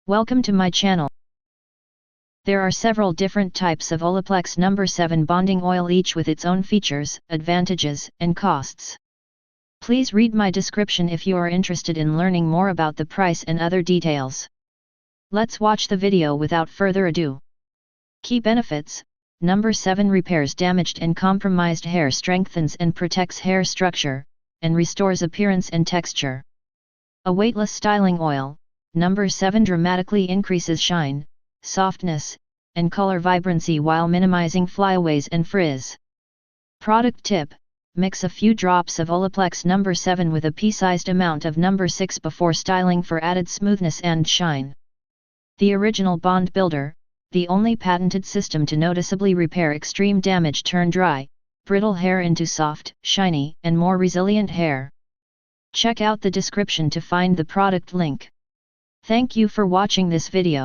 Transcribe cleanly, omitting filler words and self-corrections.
Welcome to my channel. There are several different types of Olaplex No. 7 bonding oil, each with its own features, advantages, and costs. Please read my description if you are interested in learning more about the price and other details. Let's watch the video without further ado. Key benefits: No. 7 repairs damaged and compromised hair, strengthens and protects hair structure, and restores appearance and texture. A weightless styling oil, No. 7 dramatically increases shine, softness, and color vibrancy while minimizing flyaways and frizz. Product tip: mix a few drops of Olaplex No. 7 with a pea-sized amount of No. 6 before styling for added smoothness and shine. The original bond builder, the only patented system to noticeably repair extreme damage, turn dry, brittle hair into soft, shiny, and more resilient hair. Check out the description to find the product link. Thank you for watching this video.